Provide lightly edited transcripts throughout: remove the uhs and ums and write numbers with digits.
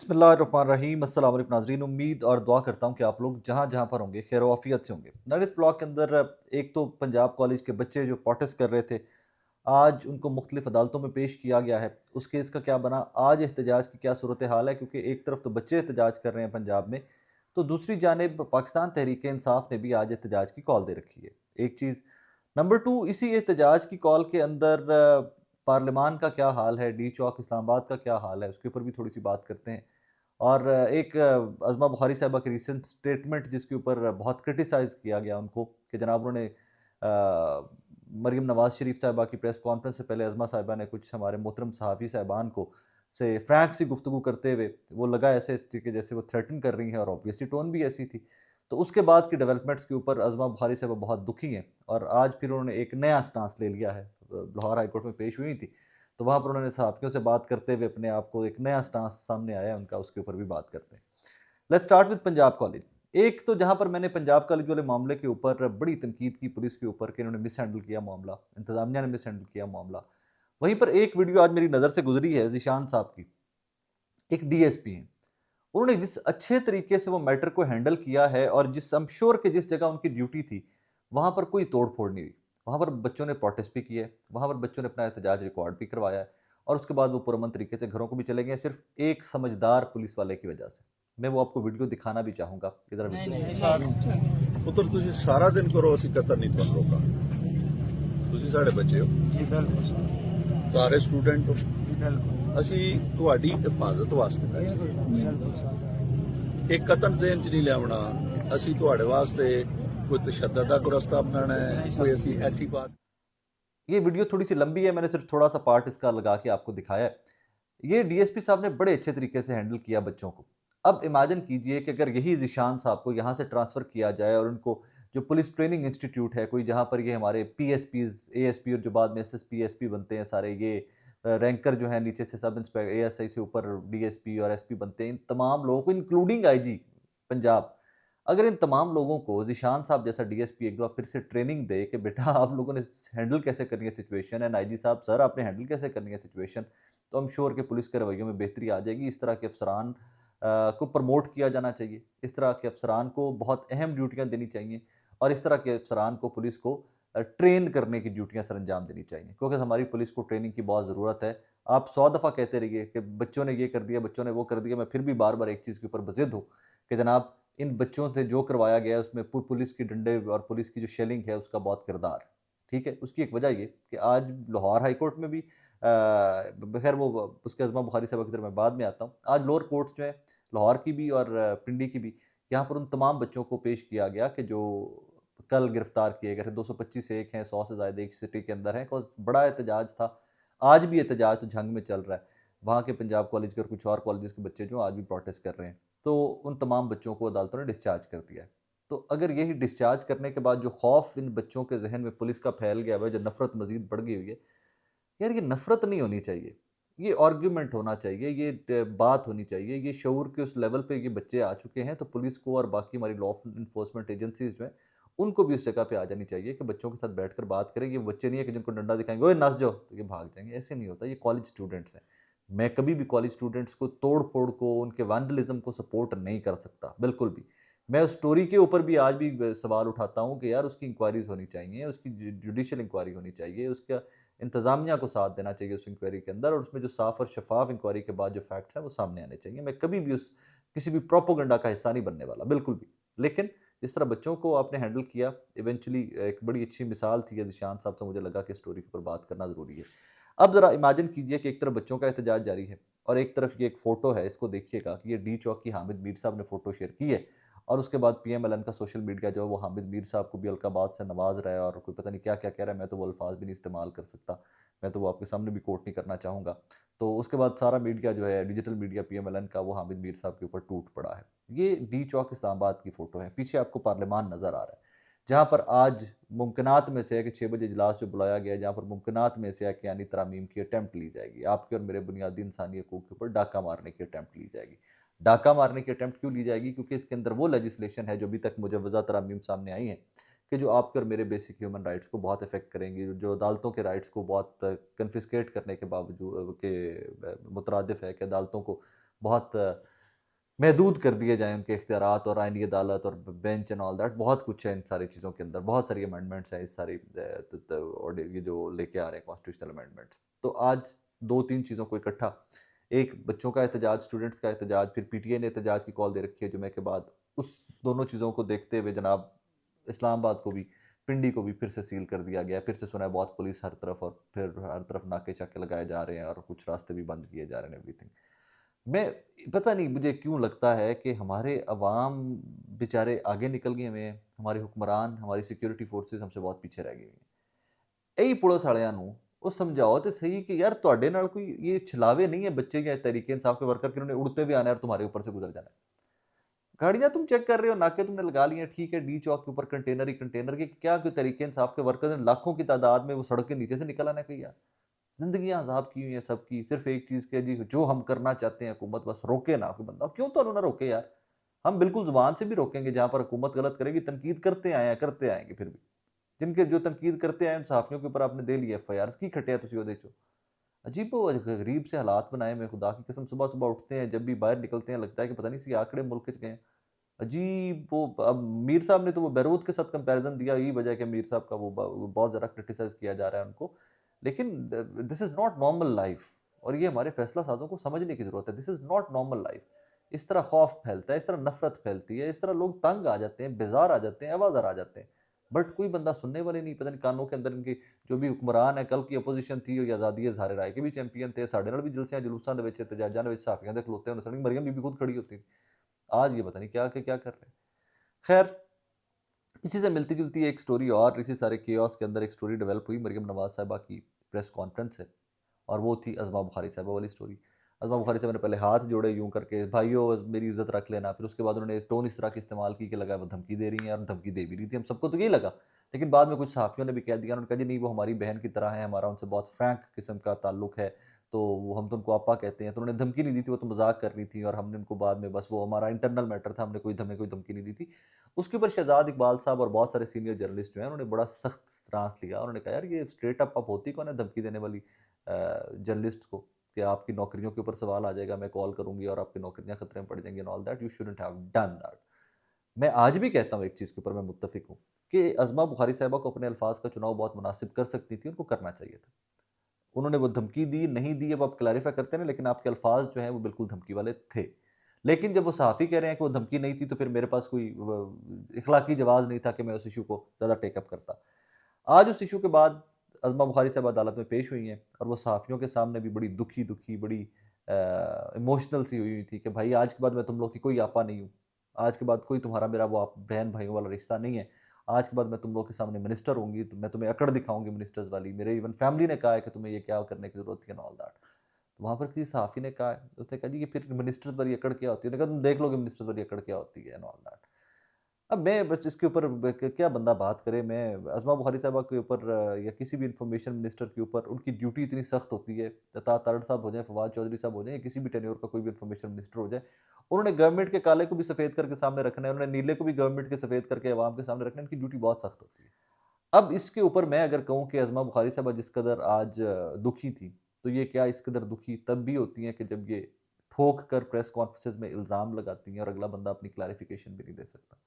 बिस्मिल्लाहिर्रहमानिर्रहीम। अस्सलाम वालेकुम नाज़रीन, उम्मीद और दुआ करता हूँ कि आप लोग जहाँ जहाँ पर होंगे खैर वाफियत से होंगे। नाइस ब्लॉग के अंदर एक तो पंजाब कॉलेज के बच्चे जो प्रोटेस्ट कर रहे थे, आज उनको मुख्तलिफ अदालतों में पेश किया गया है। उस केस का क्या बना, आज एहतजाज की क्या सूरत हाल है, क्योंकि एक तरफ तो बच्चे एहतजाज कर रहे हैं पंजाब में, तो दूसरी जानिब पाकिस्तान तहरीक इंसाफ ने भी आज एहतजाज की कॉल दे रखी है। एक चीज़। नंबर टू, इसी एहतजाज की कॉल के अंदर पार्लिमान का क्या हाल है, डी चौक इस्लामाबाद का क्या हाल है, उसके ऊपर भी थोड़ी सी बात करते हैं। और एक अज़मा बुखारी साहिबा की रीसेंट स्टेटमेंट जिसके ऊपर बहुत क्रिटिसाइज़ किया गया उनको कि जनाब उन्होंने मरीम नवाज़ शरीफ साहिबा की प्रेस कॉन्फ्रेंस से पहले अज़मा साहिबा ने कुछ हमारे मोहतरम सहाफ़ी साहिबान को से फ्रैंक सी गुफ्तगू करते हुए वो लगा ऐसे थी कि जैसे वो थ्रेटन कर रही हैं, और ऑब्वियसली टोन भी ऐसी थी। तो उसके बाद की डेवलपमेंट्स के ऊपर अज़मा बुखारी साहिबा बहुत दुखी हैं, और आज फिर उन्होंने एक नया स्टांस ले लिया है। लाहौर हाई कोर्ट में पेश हुई थी, तो वहाँ पर उन्होंने सहाफ़ियों से बात करते हुए अपने आप को एक नया स्टांस सामने आया है उनका, उसके ऊपर भी बात करते हैं। Let's start with Punjab college. एक तो जहाँ पर मैंने पंजाब कॉलेज वाले मामले के ऊपर बड़ी तनकीद की पुलिस के ऊपर कि इन्होंने मिस हैंडल किया मामला, इंतजामिया ने मिस हैंडल किया मामला। वहीं पर एक वीडियो आज मेरी नज़र से गुजरी है ज़ीशान साहब की, एक डीएसपी हैं। उन्होंने जिस अच्छे तरीके से वो मैटर को हैंडल किया है, और जिस आई एम श्योर कि जिस जगह उनकी ड्यूटी थी, वहाँ पर कोई तोड़-फोड़ नहीं हुई। वहाँ पर बच्चों ने प्रोटेस्ट भी किए, वहाँ पर बच्चों ने अपना एहतजाज रिकॉर्ड भी करवाया है, और उसके बाद वो पुरअमन तरीके से घरों को भी चले गए, सिर्फ़ एक समझदार पुलिस वाले की वजह से। मैं वो आपको वीडियो दिखाना भी चाहूँगा, इधर वीडियो देखिए। पुत्र तुसी सारा दिन करो, ਅਸੀਂ ਕਤਰ ਨਹੀਂ ਤੁਹਾਨੂੰ ਰੋਕਾ। ਤੁਸੀਂ ਸਾਡੇ ਬੱਚੇ ਹੋ, जी बिल्कुल ਸਾਰੇ ਸਟੂਡੈਂਟ ਹੋ। जी बिल्कुल ਅਸੀਂ ਤੁਹਾਡੀ ਹਿਫਾਜ਼ਤ ਵਾਸਤੇ ਬੈਠੇ बिल्कुल सर ਹਾਂ। ਇਹ ਕਤਲ ਜ਼ਹਿਨ ਚ ਨਹੀਂ ਲਿਆਉਣਾ। ਅਸੀਂ ਤੁਹਾਡੇ ਵਾਸਤੇ ਕੋਈ ਤਸ਼ੱਦਦ ਦਾ ਕੋਈ ਰਸਤਾ ਅਪਣਾਉਣਾ ਹੈ, ਕੋਈ ਅਸੀਂ ऐसी बात। ये वीडियो थोड़ी सी लंबी है, मैंने सिर्फ थोड़ा सा पार्ट इसका लगा के आपको दिखाया है। ये डीएसपी साहब ने बड़े अच्छे तरीके से हैंडल किया बच्चों को। अब इमेजिन कीजिए कि अगर यही ज़ीशान साहब को यहाँ से ट्रांसफ़र किया जाए, और उनको जो पुलिस ट्रेनिंग इंस्टीट्यूट है कोई, जहाँ पर ये हमारे पीएसपीज़, एएसपी और जो बाद में एसएसपी, एसपी बनते हैं सारे ये रैंकर जो हैं नीचे से सब इंस्पेक्टर, एएसआई से ऊपर डीएसपी और एसपी बनते हैं, इन तमाम लोगों को इंक्लूडिंग आईजी पंजाब, अगर इन तमाम लोगों को ज़ीशान साहब जैसा डीएसपी एक दफ़ा फिर से ट्रेनिंग दे कि बेटा आप लोगों ने हैंडल कैसे करनी है सिचुएशन, एंड आईजी साहब सर आपने हैंडल कैसे करनी है सिचुएशन, तो I'm श्योर कि पुलिस के रवैयों में बेहतरी आ जाएगी। इस तरह के अफसरान को प्रमोट किया जाना चाहिए। इस तरह के अफसरान को बहुत अहम ड्यूटियाँ देनी चाहिए, और इस तरह के अफसरान को पुलिस को ट्रेन करने की ड्यूटियाँ सर अंजाम देनी चाहिए, क्योंकि हमारी पुलिस को ट्रेनिंग की बहुत ज़रूरत है। आप 100 दफ़ा कहते रहिए कि बच्चों ने ये कर दिया, बच्चों ने वो कर दिया, मैं फिर भी बार-बार एक चीज़ के ऊपर बज़िद हूँ कि जनाब इन बच्चों से जो करवाया गया है उसमें पुलिस की डंडे और पुलिस की जो शेलिंग है उसका बहुत किरदार है। ठीक है? उसकी एक वजह ये कि आज लाहौर हाई कोर्ट में भी खैर वो उसके अज़मा बुखारी साहब की तरफ मैं बाद में आता हूँ। आज लोअर कोर्ट्स जो है लाहौर की भी और पिंडी की भी, यहाँ पर उन तमाम बच्चों को पेश किया गया कि जो कल गिरफ्तार किए गए थे। 225 एक हैं, 100 से ज़ायद एक सिटी के अंदर हैं, बिकॉज़ बड़ा एहतजाज था। आज भी एहतजाज तो झंग में चल रहा है। वहाँ के पंजाब कॉलेज के और कुछ और कॉलेजेस के बच्चे जो आज भी प्रोटेस्ट कर रहे हैं। तो उन तमाम बच्चों को अदालतों ने डिस्चार्ज कर दिया है। तो अगर यही डिस्चार्ज करने के बाद जो खौफ इन बच्चों के ज़हन में पुलिस का फैल गया हुआ है, जो नफ़रत मज़ीद बढ़ गई हुई है, यार ये नफ़रत नहीं होनी चाहिए। ये आर्गुमेंट होना चाहिए, ये बात होनी चाहिए, ये शऊर के उस लेवल पे ये बच्चे आ चुके हैं, तो पुलिस को और बाकी हमारी लॉ एनफोर्समेंट एजेंसीज़ जो हैं, उनको भी उस जगह पे आ जानी चाहिए कि बच्चों के साथ बैठकर बात करें। ये बच्चे नहीं है कि जिनको डंडा दिखाएँगे, "ओए नस जाओ!" तो ये भाग जाएँगे, ऐसे नहीं होता, ये कॉलेज स्टूडेंट्स हैं। मैं कभी भी कॉलेज स्टूडेंट्स को तोड़-फोड़ को, उनके वैंडलिज़्म को सपोर्ट नहीं कर सकता, बिल्कुल भी। मैं उस स्टोरी के ऊपर भी आज भी सवाल उठाता हूँ कि यार उसकी इंक्वायरीज़ होनी चाहिए, उसकी जुडिशियल इंक्वायरी होनी चाहिए, उसका इंतज़ामिया को साथ देना चाहिए उस इंक्वायरी के अंदर, और उसमें जो साफ़ और शफ़ाफ़ इंक्वायरी के बाद जो फैक्ट्स हैं वो सामने आने चाहिए। मैं कभी भी उस किसी भी प्रोपेगेंडा का हिस्सा नहीं बनने वाला, बिल्कुल भी। लेकिन जिस तरह बच्चों को आपने हैंडल किया, इवेंचुअली एक बड़ी अच्छी मिसाल थी ज़ीशान साहब, से मुझे लगा कि स्टोरी के ऊपर बात करना ज़रूरी है। अब ज़रा इमेजिन कीजिए कि एक तरफ बच्चों का एहतजाज जारी है, और एक तरफ ये एक फ़ोटो है, इसको देखिएगा कि ये डी चौक की हामिद मीर साहब ने फ़ोटो शेयर की है, और उसके बाद पीएमएलएन का सोशल मीडिया जो है वो हामिद मीर साहब को भी अलकाबात से नवाज़ रहा है, और कोई पता नहीं क्या-क्या कह रहा है, मैं तो वो अल्फ़ाज़ भी नहीं इस्तेमाल कर सकता। मैं तो वो आपके सामने भी कोट नहीं करना चाहूँगा। तो उसके बाद सारा मीडिया जो है, डिजिटल मीडिया पीएमएलएन का, वो हामिद मीर साहब के ऊपर टूट पड़ा है। ये डी चौक इस्लामाबाद की फ़ोटो है। पीछे आपको पार्लियामान नज़र आ रहा है, जहाँ पर आज मुमकिनात में से है कि 6 बजे इजलास जो बुलाया गया है, जहाँ पर मुमकिनात में से है कि यानी तरामीम की अटेम्प्ट ली जाएगी। आपके और मेरे बुनियादी इंसानी हकूक़ के ऊपर डाका मारने की अटेम्प्ट ली जाएगी। डाका मारने की अटेम्प्ट क्यों ली जाएगी? क्योंकि इसके अंदर वो लेजिस्लेशन है जो अभी तक मुजव्वज़ा तरामीम सामने आई हैं, कि जो आपके और मेरे बेसिक ह्यूमन राइट्स को बहुत इफ़ेक्ट करेंगी, जो अदालतों के राइट्स को बहुत कन्फिस्केट करने के बावजूद के मुतरादिफ है, कि अदालतों को बहुत महदूद कर दिए जाएँ उनके इख्तियारात और आईनी अदालत और बेंच एंड ऑल दैट, बहुत कुछ है इन सारी चीज़ों के अंदर, बहुत सारी अमेंडमेंट्स हैं इस सारी त त और ये जो लेके आ रहे हैं कॉन्स्टिट्यूशनल अमेंडमेंट्स। तो आज 2-3 चीज़ों को इकट्ठा, एक बच्चों का एहतजाज, स्टूडेंट्स का एहतजाज, फिर पीटीआई ने एहतजाज की कॉल दे रखी है जुमे के बाद। उस दोनों चीज़ों को देखते हुए जनाब इस्लामाबाद को भी, पिंडी को भी फिर से सील कर दिया गया है। फिर से सुना है बहुत पुलिस हर तरफ और फिर हर तरफ नाके-चाके लगाए जा रहे हैं और कुछ रास्ते भी बंद किए जा रहे हैं एवरीथिंग। मैं पता नहीं मुझे क्यों लगता है कि हमारे अवाम बेचारे आगे निकल गए हुए हैं, हमारे हुक्मरान, हमारी सिक्योरिटी फोर्सेस हमसे बहुत पीछे रह गई हैं। ਇਹੀ ਪੁਲਿਸ ਵਾਲਿਆਂ ਨੂੰ ਉਹ समझाओ तो सही कि यार ਤੁਹਾਡੇ ਨਾਲ कोई ये छलावे नहीं है बच्चे या तहरीक इंसाफ के वर्कर जिन्होंने उड़ते हुए आना है और तुम्हारे ऊपर से गुजर जाना है। गाड़ियां तुम चेक कर रहे हो, नाके तुमने लगा लिए हैं, ठीक है, डी चौक के ऊपर कंटेनर ही कंटेनर के, क्या कोई तहरीक इंसाफ के वर्कर लाखों की तादाद में वो सड़क के नीचे से निकल आना है कहीं यार। जिंदगियां अजाब की हुई हैं सबकी, सिर्फ एक चीज के जी जो हम करना चाहते हैं हुकूमत बस रोके ना कोई बंदा, क्यों तो ना रोके यार। हम बिल्कुल जुबान से भी रोकेंगे, जहां पर हुकूमत गलत करेगी तनकीद करते आए हैं, करते आएंगे फिर भी। जिनके जो तनकीद करते आए उन सहाफियों के ऊपर आपने दे लिया एफआईआर की खटिया तुसी ओदे चो। अजीब वो गरीब से हालात बनाए में खुदा की कसम, सुबह सुबह उठते हैं, जब भी बाहर निकलते हैं लगता है कि पता नहीं सी आंकड़े मुल्क च गए हैं। अजीब वो, अब मीर साहब ने तो वो बैरूत के साथ कंपैरिजन दिया, यही वजह है कि मीर साहब का वो बहुत ज़्यादा क्रिटिसाइज किया जा रहा है उनको। लेकिन this is not normal life, और ये हमारे फैसला साजों को समझने की ज़रूरत है। This is not normal life. इस तरह खौफ फैलता है, इस तरह नफरत फैलती है, इस तरह लोग तंग आ जाते हैं, बेजार आ जाते हैं, आवाज़ार आ जाते हैं। बट कोई बंदा सुनने वाले नहीं, पता नहीं कानों के अंदर इनके जो भी हुक्मरान है, कल की अपोजिशन थी, वो आज़ादी इज़हार राय के भी चैंपियन थे, साढ़े नाल भी जलसियां जुलूसां दे विच एहतजाजां दे विच सहाफियां दे खलोते होंदे सन, मरियम बीबी खुद खड़ी होती थी। आज ये पता नहीं क्या के क्या कर रहे हैं। खैर, इसी से मिलती-जुलती एक स्टोरी और इसी सारे केओस के अंदर एक स्टोरी डेवलप हुई मरियम नवाज़ साहिबा की प्रेस कॉन्फ्रेंस से, और वो थी अज़मा बुखारी साहिबा वाली स्टोरी। अज़मा बुखारी साहिबा ने पहले हाथ जोड़े यूँ करके, भाइयों मेरी इज़्ज़त रख लेना, फिर उसके बाद उन्होंने टोन इस तरह की इस्तेमाल की कि लगा वो धमकी दे रही हैं, और धमकी दे भी रही थी, हम सबको तो यही लगा। लेकिन बाद में कुछ सहाफ़ियों ने भी कह दिया, उन्होंने कहा जी नहीं वो हमारी बहन की तरह है, हमारा उनसे बहुत फ्रैंक किस्म का ताल्लुक है, तो वो हम तो उनको आपा कहते हैं। तो उन्होंने धमकी नहीं दी थी, वो तो मज़ाक कर रही थी, और हमने उनको बाद में बस वो हमारा इंटरनल मैटर था, हमने हमें कोई धमकी नहीं दी थी। उसके ऊपर शहजाद इकबाल साहब और बहुत सारे सीनियर जर्नलिस्ट जो हैं उन्होंने बड़ा सख्त स्टांस लिया। उन्होंने कहा यार ये स्ट्रेट अप होती कौन है धमकी देने वाली जर्नलिस्ट को, कि आपकी नौकरियों के ऊपर सवाल आ जाएगा, मैं कॉल करूंगी और आपकी नौकरियां खतरे में पड़ जाएंगी and all that, you shouldn't have done that. मैं आज भी कहता हूँ एक चीज़ के ऊपर मैं मुत्तफिक हूँ कि अज़मा बुखारी साहिबा को अपने अल्फाज का चुनाव बहुत मुनासिब कर सकती थी, उनको करना चाहिए था। उन्होंने वो धमकी दी, नहीं दी, अब आप क्लैरिफ़ाई करते हैं ना, लेकिन आपके अल्फ़ाज़ जो हैं वो बिल्कुल धमकी वाले थे। लेकिन जब वो सहाफ़ी कह रहे हैं कि वो धमकी नहीं थी, तो फिर मेरे पास कोई इख़्लाक़ी जवाज़ नहीं था कि मैं उस इश्यू को ज़्यादा टेक अप करता। आज उस इश्यू के बाद अज़मा बुख़ारी साहब अदालत में पेश हुई हैं, और वो सहाफ़ियों के सामने भी बड़ी दुखी-दुखी, बड़ी इमोशनल सी हुई हुई थी कि भाई आज के बाद मैं तुम लोग की कोई आपा नहीं हूँ। आज के बाद कोई तुम्हारा मेरा वो आप बहन-भाइयों वाला रिश्ता नहीं है। आज के बाद मैं तुम लोग के सामने मिनिस्टर होंगी, तो मैं तुम्हें अकड़ दिखाऊँगी मिनिस्टर्स वाली। मेरे इवन फैमिली ने कहा है कि तुम्हें ये क्या करने की ज़रूरत थी एंड ऑल दैट। तो वहाँ पर किसी सहाफ़ी ने कहा है, उसने कहा जी ये फिर मिनिस्टर्स वाली अकड़ क्या होती है? उन्होंने कहा तुम देख लोगे मिनिस्टर्स वाली अकड़ क्या होती है एंड ऑल दैट। अब मैं बस इसके ऊपर क्या बंदा बात करे। मैं अज़मा बुखारी साहबा के ऊपर या किसी भी इन्फॉर्मेशन मिनिस्टर के ऊपर उनकी ड्यूटी इतनी सख्त होती है, तारड़ साहब हो जाए, फवाद चौधरी साहब हो जाए, या किसी भी टेन्योर का कोई भी इन्फॉर्मेशन मिनिस्टर हो जाए, उन्होंने गवर्नमेंट के काले को भी सफ़ेद करके सामने रखना है, उन्होंने नीले को भी गवर्नमेंट के सफ़ेद करके अवाम के सामने रखना है, इनकी ड्यूटी बहुत सख्त होती है। अब इसके ऊपर मैं अगर कहूँ कि अज़मा बुखारी साहबा जिस कदर आज दुखी थी, तो ये क्या इस कदर दुखी तब भी होती हैं कि जब ये ठोक कर प्रेस कॉन्फ्रेंसेस में इल्ज़ाम लगाती हैं और अगला बंदा अपनी क्लैरिफिकेशन भी नहीं दे सकता।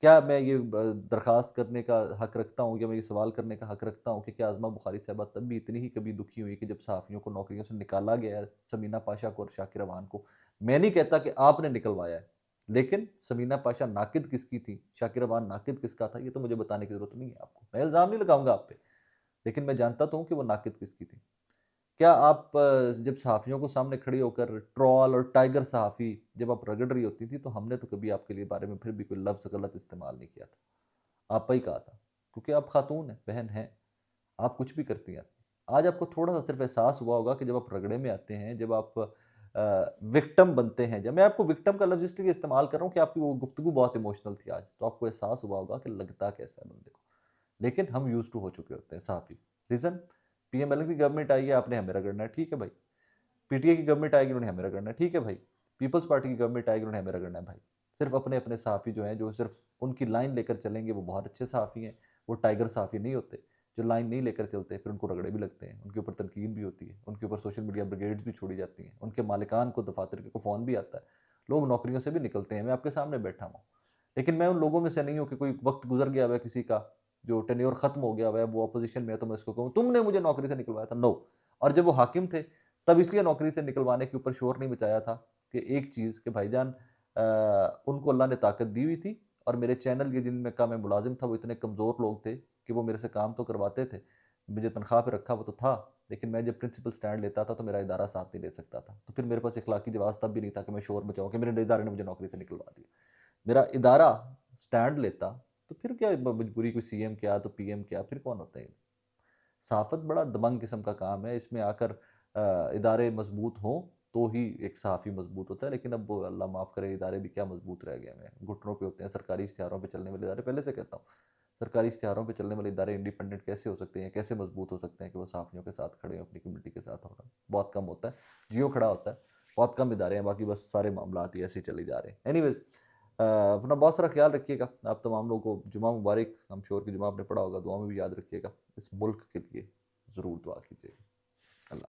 क्या मैं ये दरख़्वास्त करने का हक़ रखता हूँ, या मैं ये सवाल करने का हक़ रखता हूँ कि क्या अज़मा बुखारी साहिबा तब भी इतनी ही कभी दुखी हुई कि जब सहाफ़ियों को नौकरियों से निकाला गया है, समीना पाशा को और शाकिर अवान को। मैं नहीं कहता कि आपने निकलवाया है, लेकिन समीना पाशा नाक़िद किसकी थी, शाकिर अवान नाक़िद किसका था, ये तो मुझे बताने की ज़रूरत नहीं है आपको। मैं इल्ज़ाम नहीं लगाऊँगा आप पे, लेकिन मैं जानता तो हूँ कि वो नाक़िद किसकी थी। क्या आप जब सहाफ़ियों को सामने खड़े होकर ट्रोल और टाइगर सहाफ़ी जब आप रगड़ रही होती थी, तो हमने तो कभी आपके लिए बारे में फिर भी कोई लफ्ज़ गलत इस्तेमाल नहीं किया था। आपा ही कहा था, क्योंकि आप खातून हैं, बहन हैं, आप कुछ भी करती हैं। आज आपको थोड़ा-सा सिर्फ़ एहसास हुआ होगा कि जब आप रगड़े में आते हैं, जब आप विक्टिम बनते हैं, जब मैं आपको विक्टिम का लफ्ज़ इसलिए इस्तेमाल कर रहा हूँ कि आपकी वो गुफ्तगू बहुत इमोशनल थी आज, तो आपको एहसास हुआ होगा कि लगता कैसा है बंदे को। लेकिन हम यूज़्ड टू हो चुके होते हैं सहाफ़ी। रीज़न, पीएमएल की गवर्नमेंट आई है, आपने हमें रगड़ना है, ठीक है भाई। पीटीआई की गवर्नमेंट आएगी, उन्होंने हमें रगड़ना है, ठीक है भाई। पीपल्स पार्टी की गवर्नमेंट आएगी, उन्होंने हमें रगड़ना है भाई। सिर्फ़ अपने-अपने सहाफ़ी जो हैं, जो सिर्फ़ उनकी लाइन लेकर चलेंगे, वो बहुत अच्छे सहाफ़ी हैं, वो टाइगर सहाफ़ी नहीं होते। जो लाइन नहीं लेकर चलते, फिर उनको रगड़े भी लगते हैं, उनके ऊपर तनकीद भी होती है, उनके ऊपर सोशल मीडिया ब्रिगेड्स भी छोड़ी जाती हैं, उनके मालिकान को दफ़ातर को फ़ोन भी आता है। लोग नौकरियों से भी निकलते हैं, मैं आपके सामने बैठा हूँ। लेकिन मैं उन लोगों में से नहीं हूँ कि कोई वक्त गुजर गया हुआ है किसी का, जो टेन्योर खत्म हो गया हुआ है, वो अपोजिशन में है, तो मैं उसको कहूँ तुमने मुझे नौकरी से निकलवाया था। नो। और जब वो हाकिम थे तब इसलिए नौकरी से निकलवाने के ऊपर शोर नहीं मचाया था कि एक चीज़ कि भाईजान उनको अल्लाह ने ताकत दी हुई थी, और मेरे चैनल के जिनमें का मैं मुलाजिम था वो इतने कमज़ोर लोग थे कि वो मेरे से काम तो करवाते थे, मुझे तनख्वाह पे रखा वो तो था, लेकिन मैं जब प्रिंसिपल स्टैंड लेता था तो मेरा इदारा साथ नहीं ले सकता था। तो फिर मेरे पास इखलाकी जवाब तब भी नहीं था कि मैं शोर मचाऊँ कि मेरे इदारे ने मुझे नौकरी से निकलवा दिया। मेरा इदारा स्टैंड लेता तो फिर क्या मजबूरी, कोई सीएम क्या तो पीएम क्या, फिर कौन होता है? सहाफ़त बड़ा दबंग किस्म का काम है, इसमें आकर इदारे मजबूत हों तो ही एक सहाफ़ी मजबूत होता है, लेकिन अब वो अल्लाह माफ़ करे इदारे भी क्या मजबूत रह गए हैं, घुटनों पे होते हैं। सरकारी इश्तिहारों पे चलने वाले इदारे, पहले से कहता हूँ, सरकारी इश्तिहारों पे चलने वाले इदारे इंडिपेंडेंट कैसे हो सकते हैं, कैसे मजबूत हो सकते हैं कि वो सहाफ़ियों के साथ खड़े हों, अपनी कम्युनिटी के साथ होना बहुत कम होता है। जियो खड़ा होता है, बहुत कम इदारे हैं, बाकी बस सारे मामलात ही ऐसे ही चले जा रहे हैं। एनीवेज़ अपना बहुत सारा ख्याल रखिएगा। आप तमाम लोगों को जुमा मुबारक। आई एम श्योर कि जुमा आपने पढ़ा होगा, दुआ में भी याद रखिएगा इस मुल्क के लिए।